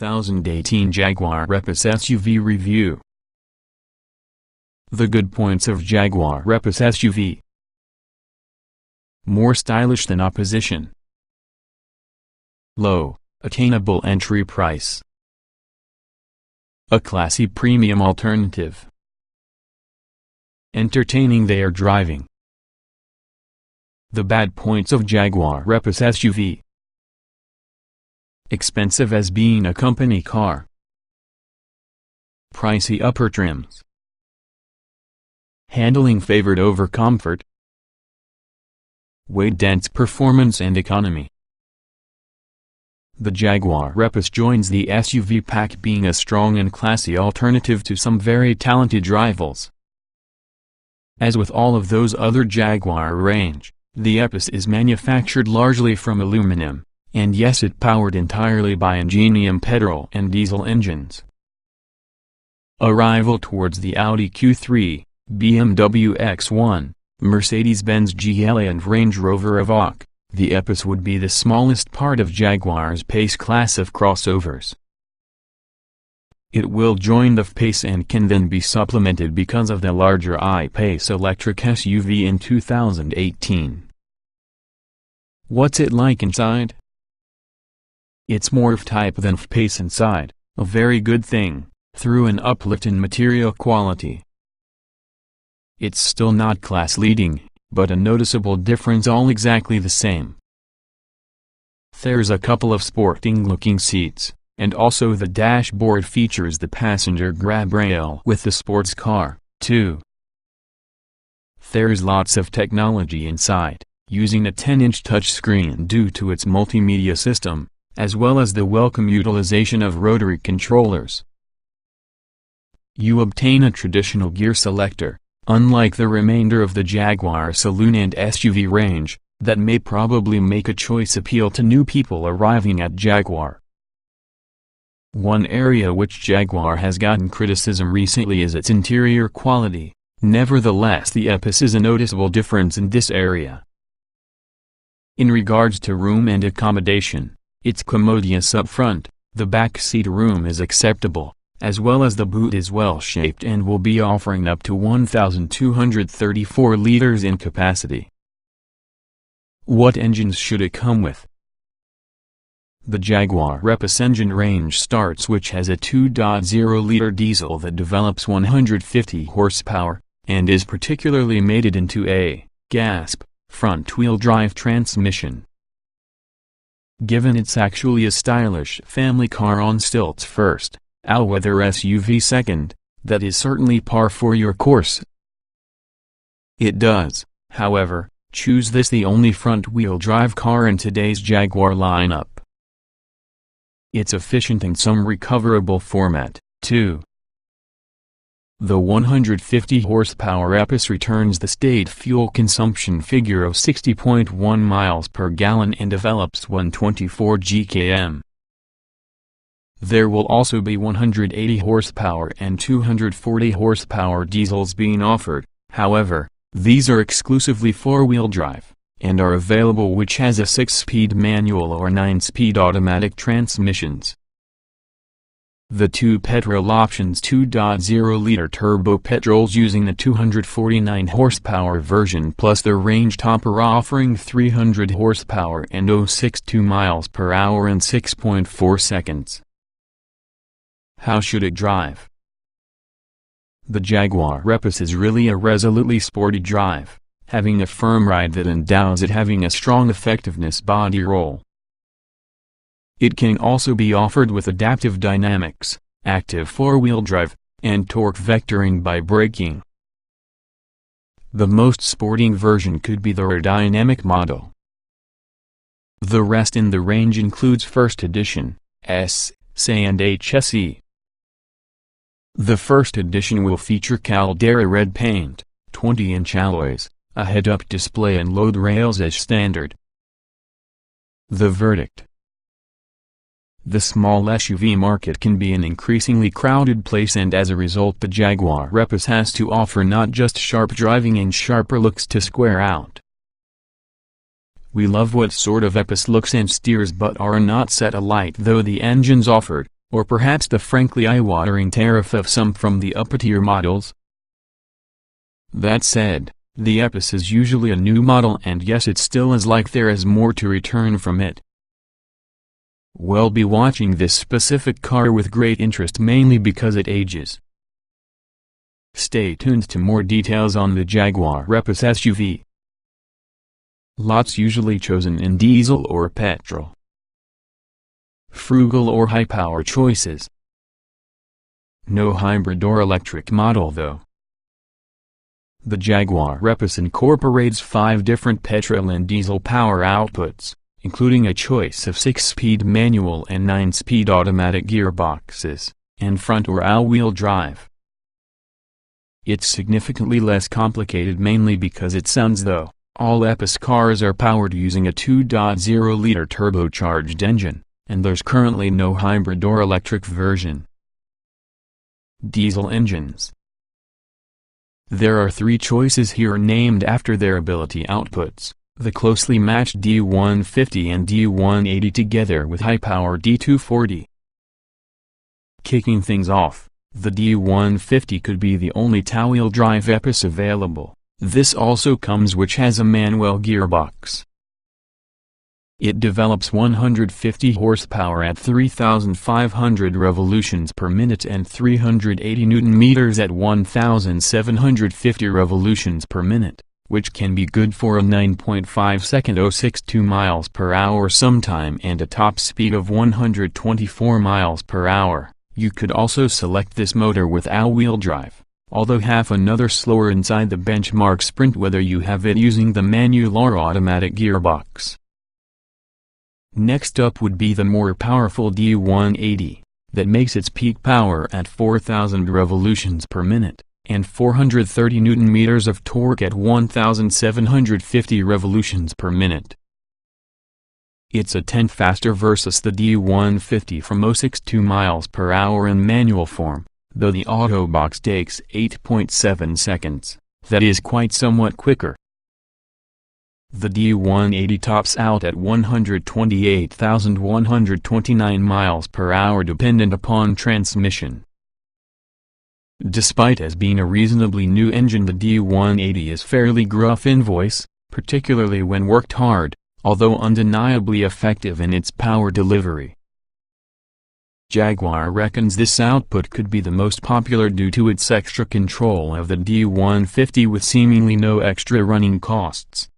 2018 Jaguar E-Pace SUV Review. The good points of Jaguar E-Pace SUV. More stylish than opposition. Low, attainable entry price. A classy premium alternative. Entertaining they are driving. The bad points of Jaguar E-Pace SUV. Expensive as being a company car. Pricey upper trims. Handling favored over comfort. Weight-dense performance and economy. The Jaguar E-Pace joins the SUV pack, being a strong and classy alternative to some very talented rivals. As with all of those other Jaguar range, the E-Pace is manufactured largely from aluminum, and yes, it powered entirely by Ingenium petrol and diesel engines. A rival towards the Audi Q3, BMW X1, Mercedes-Benz GLA and Range Rover Evoque, the E-Pace would be the smallest part of Jaguar's Pace class of crossovers. It will join the Pace and can then be supplemented because of the larger E-Pace electric SUV in 2018. What's it like inside? It's more F-Type than F-Pace inside, a very good thing, through an uplift in material quality. It's still not class-leading, but a noticeable difference, all exactly the same. There's a couple of sporting-looking seats, and also the dashboard features the passenger grab rail with the sports car, too. There's lots of technology inside, using a 10-inch touchscreen due to its multimedia system, as well as the welcome utilization of rotary controllers. You obtain a traditional gear selector, unlike the remainder of the Jaguar saloon and SUV range, that may probably make a choice appeal to new people arriving at Jaguar. One area which Jaguar has gotten criticism recently is its interior quality. Nevertheless, the E-Pace is a noticeable difference in this area. In regards to room and accommodation, it's commodious up front, the back seat room is acceptable, as well as the boot is well-shaped and will be offering up to 1,234 liters in capacity. What engines should it come with? The Jaguar E-Pace engine range starts, which has a 2.0-liter diesel that develops 150 horsepower, and is particularly mated into a GASP front-wheel drive transmission. Given it's actually a stylish family car on stilts first, all-weather SUV second, that is certainly par for your course. It does, however, choose this the only front-wheel drive car in today's Jaguar lineup. It's efficient in some recoverable format, too. The 150 horsepower E-Pace returns the stated fuel consumption figure of 60.1 miles per gallon and develops 124 GkM. There will also be 180 horsepower and 240 horsepower diesels being offered, however, these are exclusively four-wheel drive, and are available which has a 6-speed manual or 9-speed automatic transmissions. The two petrol options, 2.0-liter turbo petrols using the 249 horsepower version plus the range topper offering 300 horsepower and 0.62 miles per hour in 6.4 seconds. How should it drive? The Jaguar E-Pace is really a resolutely sporty drive, having a firm ride that endows it having a strong effectiveness body roll. It can also be offered with adaptive dynamics, active four-wheel drive, and torque vectoring by braking. The most sporting version could be the aerodynamic model. The rest in the range includes First Edition, S, SE and HSE. The First Edition will feature Caldera red paint, 20-inch alloys, a head-up display and load rails as standard. The verdict. The small SUV market can be an increasingly crowded place, and as a result the Jaguar E-Pace has to offer not just sharp driving and sharper looks to square out. We love what sort of E-Pace looks and steers but are not set alight though the engines offered, or perhaps the frankly eye-watering tariff of some from the upper-tier models? That said, the E-Pace is usually a new model, and yes, it still is like there is more to return from it. We'll be watching this specific car with great interest, mainly because it ages. Stay tuned to more details on the Jaguar E-Pace SUV. Lots usually chosen in diesel or petrol. Frugal or high-power choices. No hybrid or electric model though. The Jaguar E-Pace incorporates 5 different petrol and diesel power outputs, including a choice of 6-speed manual and 9-speed automatic gearboxes, and front or all-wheel drive. It's significantly less complicated, mainly because it sounds though all E-Pace cars are powered using a 2.0-liter turbocharged engine, and there's currently no hybrid or electric version. Diesel engines. There are 3 choices here named after their ability outputs, the closely matched D150 and D180 together with high-power D240. Kicking things off, the D150 could be the only two-wheel drive E-Pace available. This also comes which has a manual gearbox. It develops 150 horsepower at 3,500 revolutions per minute and 380 Nm at 1,750 revolutions per minute, which can be good for a 9.5-second 062 miles per hour sometime and a top speed of 124 miles per hour. You could also select this motor with all-wheel drive, although half another slower inside the benchmark sprint whether you have it using the manual or automatic gearbox. Next up would be the more powerful D180, that makes its peak power at 4,000 revolutions per minute, and 430 Nm of torque at 1,750 revolutions per minute. It's a tenth faster versus the D150 from 062 miles per hour in manual form, though the Autobox takes 8.7 seconds, that is quite somewhat quicker. The D180 tops out at 128,129 miles per hour dependent upon transmission. Despite as being a reasonably new engine, the D180 is fairly gruff in voice, particularly when worked hard, although undeniably effective in its power delivery. Jaguar reckons this output could be the most popular due to its extra control of the D150 with seemingly no extra running costs.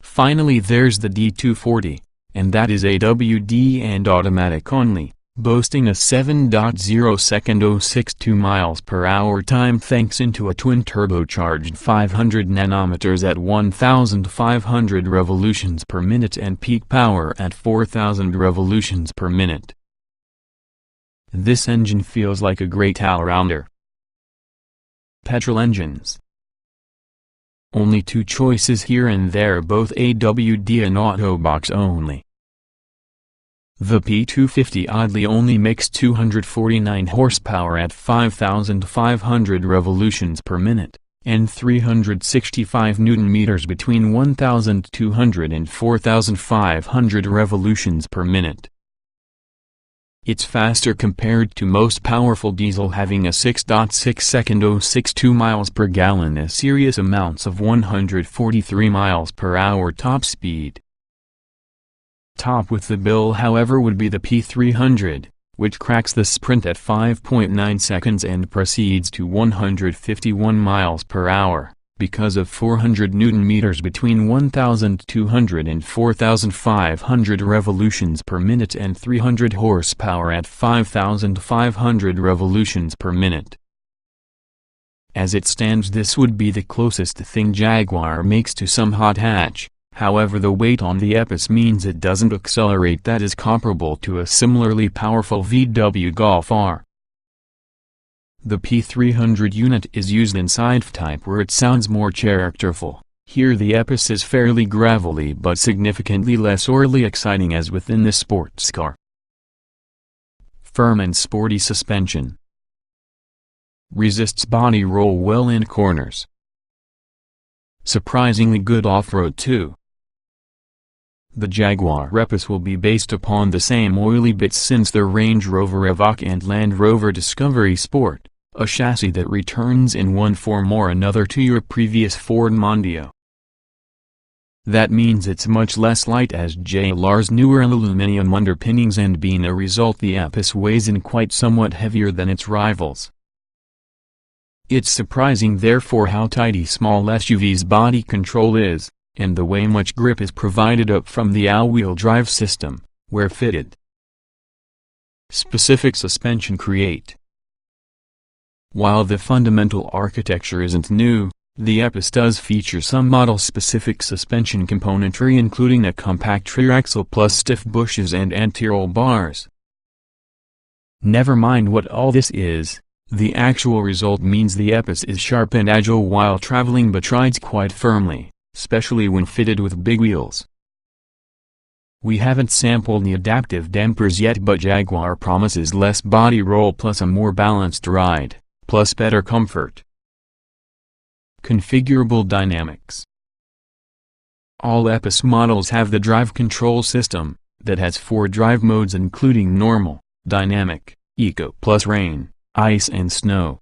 Finally, there's the D240, and that is AWD and automatic only, boasting a 7.0-second 062 miles per hour time thanks into a twin turbocharged 500 nanometers at 1,500 revolutions per minute and peak power at 4,000 revolutions per minute. This engine feels like a great all-rounder. Petrol engines. Only 2 choices here, and they're both AWD and Autobox only. The P250 oddly only makes 249 horsepower at 5,500 revolutions per minute, and 365 Nm between 1,200 and 4,500 revolutions per minute. It's faster compared to most powerful diesel, having a 6.6-second 062 miles per gallon and serious amounts of 143 miles per hour top speed. Top with the bill, however, would be the P300, which cracks the sprint at 5.9 seconds and proceeds to 151 miles per hour, because of 400 Nm between 1,200 and 4,500 revolutions per minute and 300 horsepower at 5,500 revolutions per minute. As it stands, this would be the closest thing Jaguar makes to some hot hatch. However, the weight on the E-Pace means it doesn't accelerate that is comparable to a similarly powerful VW Golf R. The P300 unit is used in side-type where it sounds more characterful. Here the E-Pace is fairly gravelly but significantly less orally exciting as within the sports car. Firm and sporty suspension. Resists body roll well in corners. Surprisingly good off-road too. The Jaguar E-Pace will be based upon the same oily bits since the Range Rover Evoque and Land Rover Discovery Sport, a chassis that returns in one form or another to your previous Ford Mondeo. That means it's much less light as JLR's newer aluminum underpinnings, and being a result the E-Pace weighs in quite somewhat heavier than its rivals. It's surprising therefore how tidy small SUV's body control is, and the way much grip is provided up from the all-wheel drive system, where fitted. Specific suspension create. While the fundamental architecture isn't new, the E-Pace does feature some model-specific suspension componentry, including a compact rear axle plus stiff bushes and anti-roll bars. Never mind what all this is, the actual result means the E-Pace is sharp and agile while traveling but rides quite firmly, especially when fitted with big wheels. We haven't sampled the adaptive dampers yet, but Jaguar promises less body roll plus a more balanced ride, plus better comfort. Configurable dynamics. All E-Pace models have the drive control system, that has 4 drive modes including normal, dynamic, eco plus rain, ice and snow.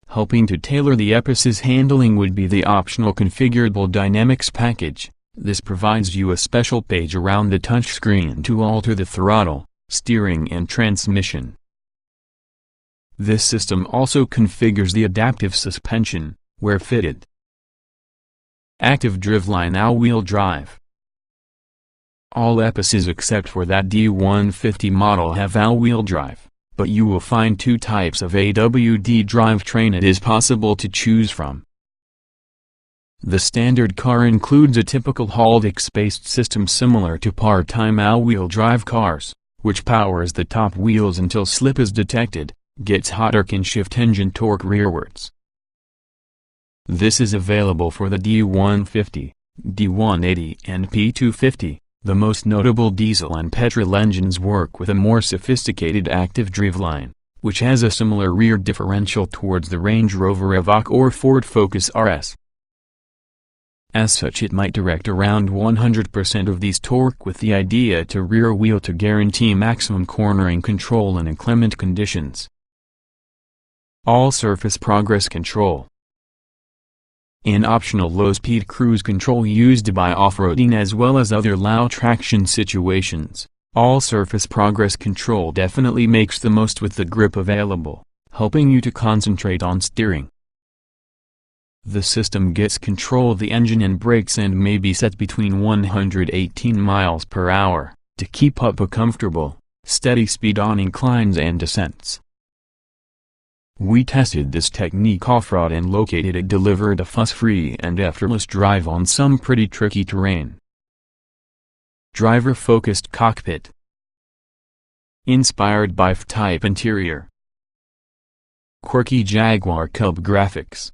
Helping to tailor the E-Pace's handling would be the optional configurable dynamics package. This provides you a special page around the touchscreen to alter the throttle, steering and transmission. This system also configures the adaptive suspension, where fitted. Active driveline all-wheel drive. All E-Paces except for that D150 model have all-wheel drive, but you will find 2 types of AWD drivetrain it is possible to choose from. The standard car includes a typical Haldex-based system similar to part-time all-wheel drive cars, which powers the top wheels until slip is detected, gets hot or can shift engine torque rearwards. This is available for the D150, D180 and P250. The most notable diesel and petrol engines work with a more sophisticated active driveline, which has a similar rear differential towards the Range Rover Evoque or Ford Focus RS. As such, it might direct around 100% of these torque with the idea to rear wheel to guarantee maximum cornering control in inclement conditions. All surface progress control. An optional low-speed cruise control used by off-roading as well as other low traction situations, all surface progress control definitely makes the most with the grip available, helping you to concentrate on steering. The system gets control of the engine and brakes and may be set between 118 miles per hour, to keep up a comfortable, steady speed on inclines and descents. We tested this technique off-road and located it delivered a fuss-free and effortless drive on some pretty tricky terrain. Driver-focused cockpit. Inspired by F-Type interior. Quirky Jaguar Cub graphics.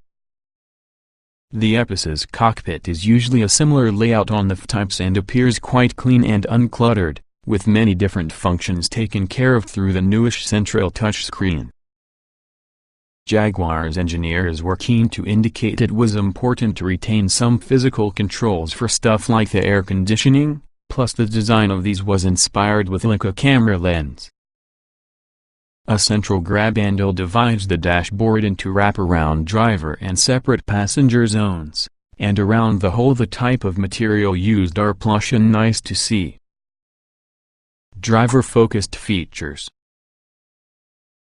The E-Pace's cockpit is usually a similar layout on the F-Types and appears quite clean and uncluttered, with many different functions taken care of through the newish central touchscreen. Jaguar's engineers were keen to indicate it was important to retain some physical controls for stuff like the air conditioning, plus the design of these was inspired with Leica camera lens. A central grab handle divides the dashboard into wraparound driver and separate passenger zones, and around the whole the type of material used are plush and nice to see. Driver-focused features.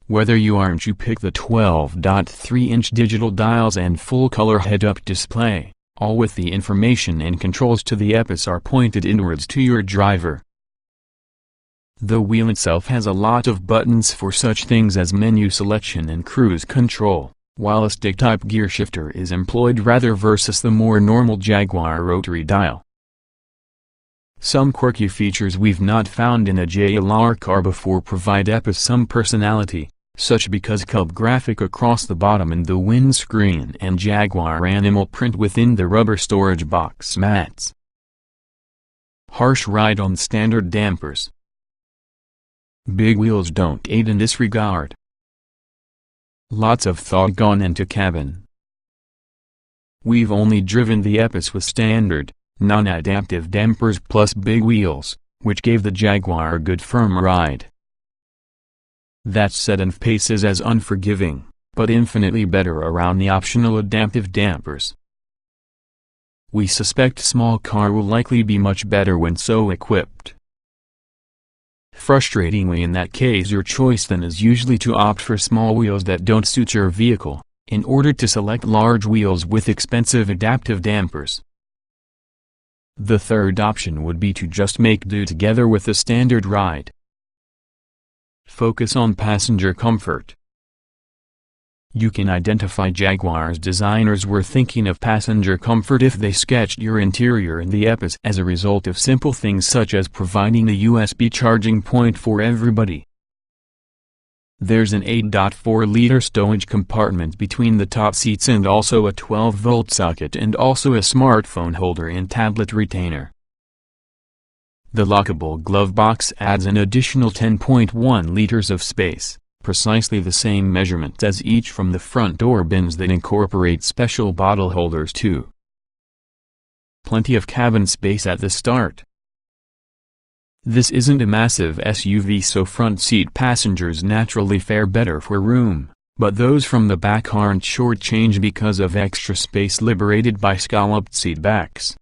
Whether you pick the 12.3-inch digital dials and full-color head-up display, all with the information and controls to the E-Pace are pointed inwards to your driver. The wheel itself has a lot of buttons for such things as menu selection and cruise control, while a stick-type gear shifter is employed rather versus the more normal Jaguar rotary dial. Some quirky features we've not found in a JLR car before provide E-Pace some personality, such because Cub graphic across the bottom in the windscreen and Jaguar animal print within the rubber storage box mats. Harsh ride on standard dampers. Big wheels don't aid in this regard. Lots of thought gone into cabin. We've only driven the E-Pace with standard, non-adaptive dampers plus big wheels, which gave the Jaguar a good firm ride. That said, E-Pace is as unforgiving, but infinitely better around the optional adaptive dampers. We suspect small car will likely be much better when so equipped. Frustratingly, in that case, your choice then is usually to opt for small wheels that don't suit your vehicle, in order to select large wheels with expensive adaptive dampers. The third option would be to just make do together with the standard ride. Focus on passenger comfort. You can identify Jaguar's designers were thinking of passenger comfort if they sketched your interior in the E-Pace as a result of simple things such as providing a USB charging point for everybody. There's an 8.4-liter stowage compartment between the top seats and also a 12-volt socket and also a smartphone holder and tablet retainer. The lockable glove box adds an additional 10.1 liters of space, precisely the same measurement as each from the front door bins that incorporate special bottle holders too. Plenty of cabin space at the start. This isn't a massive SUV, so front seat passengers naturally fare better for room, but those from the back aren't shortchanged because of extra space liberated by scalloped seat backs.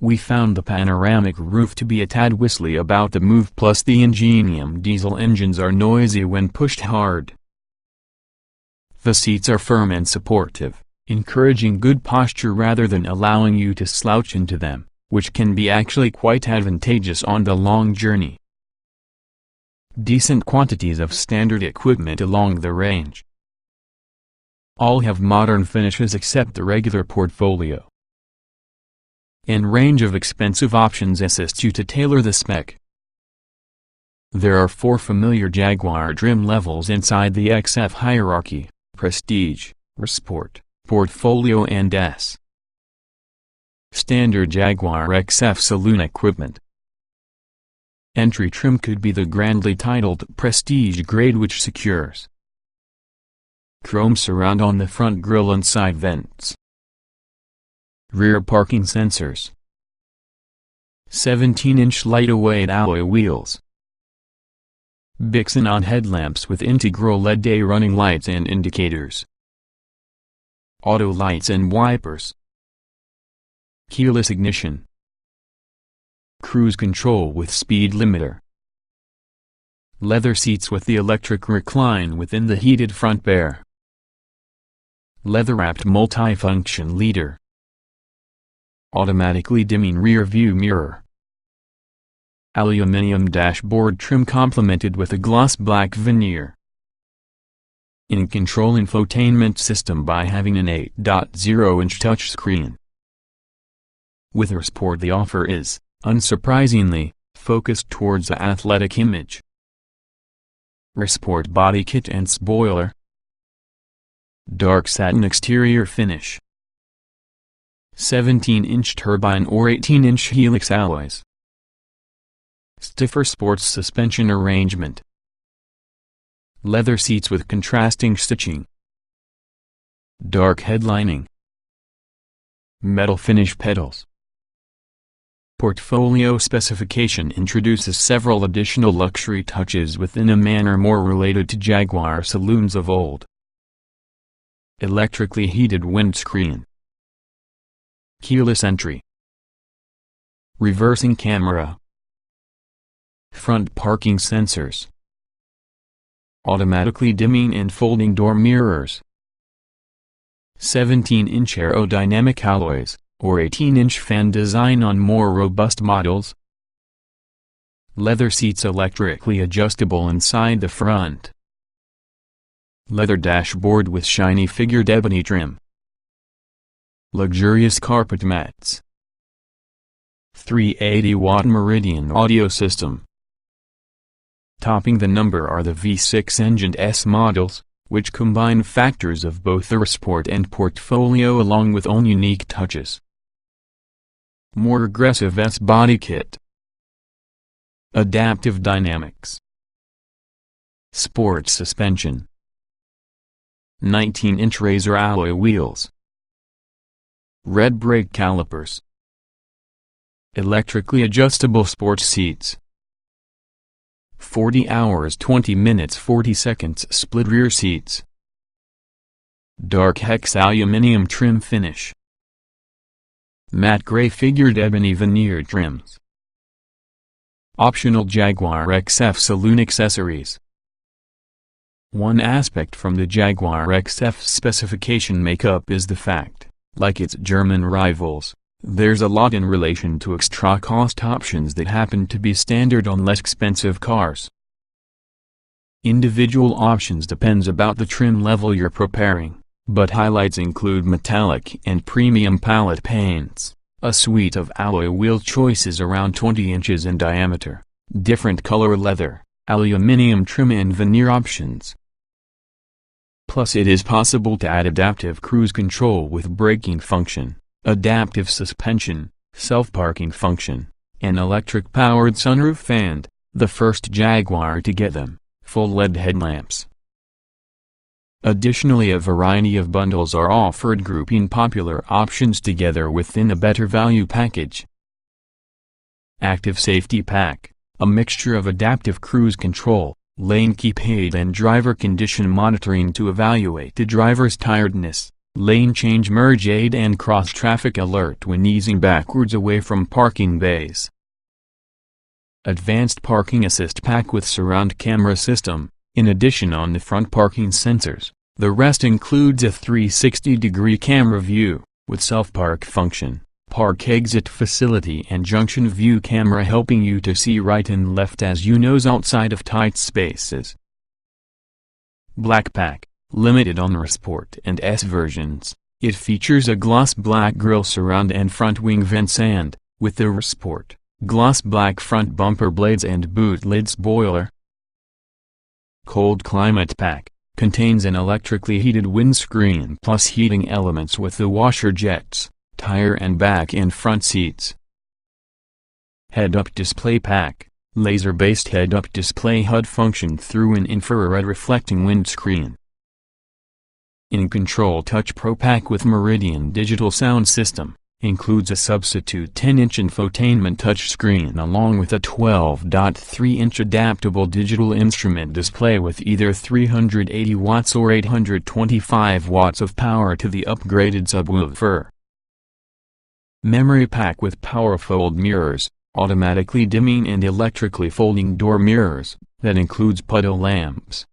We found the panoramic roof to be a tad whistly about the move, plus the Ingenium diesel engines are noisy when pushed hard. The seats are firm and supportive, encouraging good posture rather than allowing you to slouch into them, which can be actually quite advantageous on the long journey. Decent quantities of standard equipment along the range. All have modern finishes except the regular portfolio. And range of expensive options assist you to tailor the spec. There are 4 familiar Jaguar trim levels inside the XF hierarchy: Prestige, Sport, Portfolio and S. Standard Jaguar XF saloon equipment. Entry trim could be the grandly titled Prestige grade, which secures chrome surround on the front grille and side vents. Rear parking sensors. 17-inch lightweight alloy wheels. Bixen on headlamps with integral LED day running lights and indicators. Auto lights and wipers. Keyless ignition. Cruise control with speed limiter. Leather seats with the electric recline within the heated front pair. Leather-wrapped multifunction leader. Automatically dimming rear view mirror. Aluminum dashboard trim complemented with a gloss black veneer. In-control infotainment system by having an 8.0-inch touchscreen. With our Sport, the offer is, unsurprisingly, focused towards the athletic image. Sport body kit and spoiler. Dark satin exterior finish. 17-inch turbine or 18-inch helix alloys. Stiffer sports suspension arrangement. Leather seats with contrasting stitching. Dark headlining. Metal finish pedals. Portfolio specification introduces several additional luxury touches within a manner more related to Jaguar saloons of old. Electrically heated windscreen. Keyless entry. Reversing camera. Front parking sensors. Automatically dimming and folding door mirrors. 17-inch aerodynamic alloys, or 18-inch fan design on more robust models. Leather seats electrically adjustable inside the front. Leather dashboard with shiny figured ebony trim. Luxurious carpet mats. 380-watt Meridian audio system. Topping the number are the V6 engined S models, which combine factors of both the Sport and Portfolio along with own unique touches. More aggressive S body kit. Adaptive dynamics. Sport suspension. 19-inch Razor alloy wheels. Red brake calipers, electrically adjustable sports seats. 40 hours 20 minutes 40 seconds split rear seats. Dark hex aluminum trim finish. Matte gray figured ebony veneer trims. Optional Jaguar XF saloon accessories. One aspect from the Jaguar XF specification makeup is the fact, like its German rivals, there's a lot in relation to extra cost options that happen to be standard on less expensive cars. Individual options depends about the trim level you're preparing, but highlights include metallic and premium palette paints, a suite of alloy wheel choices around 20 inches in diameter, different color leather, aluminum trim and veneer options. Plus it is possible to add adaptive cruise control with braking function, adaptive suspension, self-parking function, an electric-powered sunroof and, the first Jaguar to get them, full LED headlamps. Additionally, a variety of bundles are offered grouping popular options together within a better value package. Active Safety Pack, a mixture of adaptive cruise control, lane keep aid and driver condition monitoring to evaluate the driver's tiredness, lane change merge aid and cross-traffic alert when easing backwards away from parking bays. Advanced Parking Assist Pack with surround camera system, in addition on the front parking sensors, the rest includes a 360-degree camera view, with self-park function, park exit facility and junction view camera helping you to see right and left as you nose outside of tight spaces. Black Pack, limited on R Sport and S versions, it features a gloss black grille surround and front wing vents and, with the R Sport, gloss black front bumper blades and boot lid spoiler. Cold Climate Pack, contains an electrically heated windscreen plus heating elements with the washer jets, tire and back and front seats. Head-up Display Pack, laser-based head-up display HUD function through an infrared reflecting windscreen. In Control Touch Pro Pack with Meridian digital sound system, includes a substitute 10-inch infotainment touchscreen along with a 12.3-inch adaptable digital instrument display with either 380 watts or 825 watts of power to the upgraded subwoofer. Memory Pack with power fold mirrors, automatically dimming and electrically folding door mirrors, that includes puddle lamps.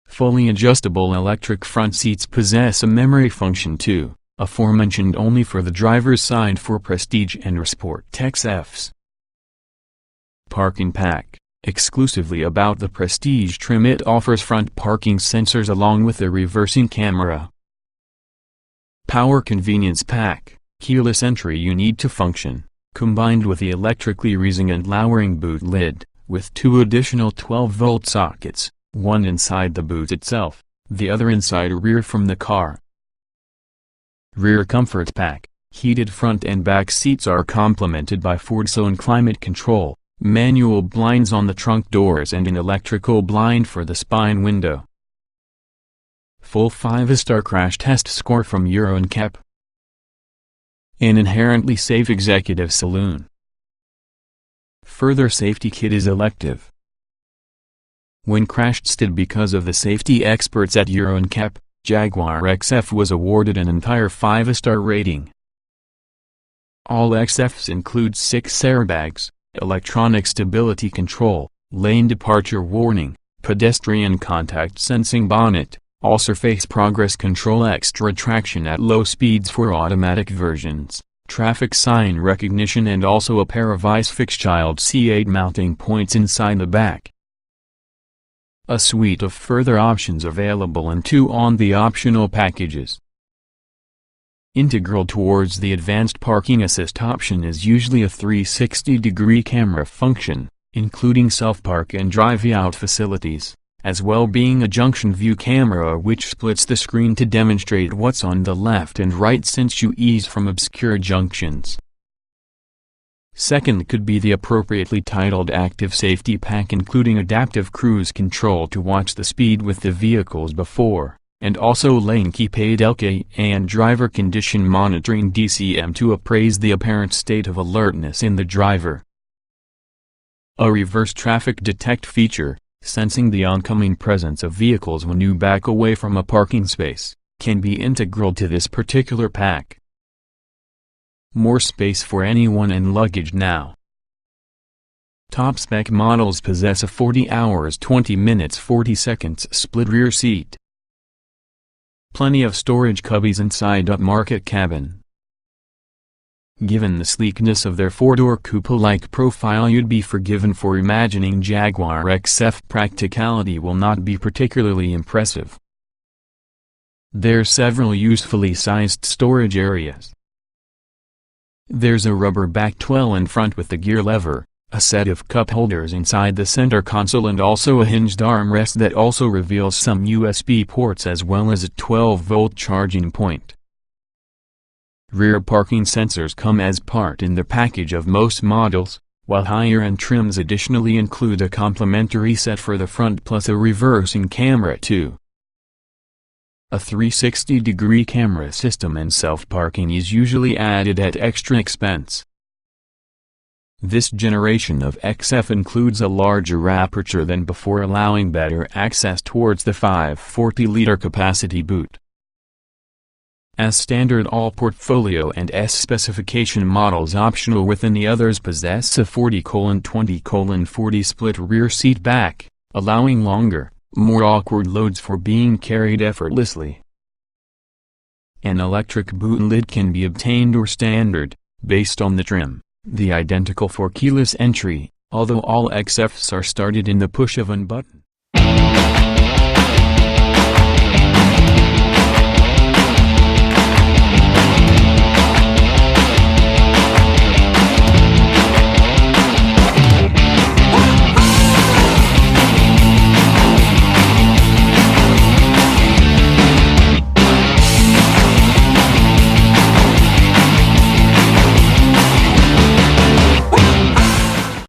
Fully adjustable electric front seats possess a memory function too, aforementioned only for the driver's side for Prestige and R Sport XFs. Parking Pack, exclusively about the Prestige trim. It offers front parking sensors along with a reversing camera. Power Convenience Pack, keyless entry you need to function, combined with the electrically raising and lowering boot lid, with 2 additional 12-volt sockets, one inside the boot itself, the other inside rear from the car. Rear Comfort Pack, heated front and back seats are complemented by Ford-Zone climate control, manual blinds on the trunk doors and an electrical blind for the spine window. Full 5-star crash test score from Euro NCAP. An inherently safe executive saloon. Further safety kit is elective. When crash tested because of the safety experts at Euro NCAP, Jaguar XF was awarded an entire 5-star rating. All XFs include 6 airbags, electronic stability control, lane departure warning, pedestrian contact sensing bonnet, all surface progress control, extra traction at low speeds for automatic versions, traffic sign recognition and also a pair of ISOFIX child C8 mounting points inside the back. A suite of further options available and 2 on the optional packages. Integral towards the advanced parking assist option is usually a 360-degree camera function, including self-park and drive-out facilities, as well being a junction view camera which splits the screen to demonstrate what's on the left and right since you ease from obscure junctions. Second could be the appropriately titled Active Safety Pack, including adaptive cruise control to watch the speed with the vehicles before, and also lane keep aid LK and driver condition monitoring DCM to appraise the apparent state of alertness in the driver. A reverse traffic detect feature, sensing the oncoming presence of vehicles when you back away from a parking space, can be integral to this particular pack. More space for anyone and luggage now. Top spec models possess a 40 hours 20 minutes 40 seconds split rear seat. Plenty of storage cubbies inside upmarket cabin. Given the sleekness of their four-door coupe-like profile, you'd be forgiven for imagining Jaguar XF practicality will not be particularly impressive. There's several usefully sized storage areas. There's a rubber back 12 in front with the gear lever, a set of cup holders inside the center console, and also a hinged armrest that also reveals some USB ports as well as a 12-volt charging point. Rear parking sensors come as part in the package of most models, while higher-end trims additionally include a complimentary set for the front plus a reversing camera too. A 360-degree camera system and self-parking is usually added at extra expense. This generation of XF includes a larger aperture than before, allowing better access towards the 540-liter capacity boot. As standard, all portfolio and S specification models optional within the others possess a 40:20:40 split rear seat back, allowing longer, more awkward loads for being carried effortlessly. An electric boot lid can be obtained or standard, based on the trim, the identical for keyless entry, although all XFs are started in the push-of-a button.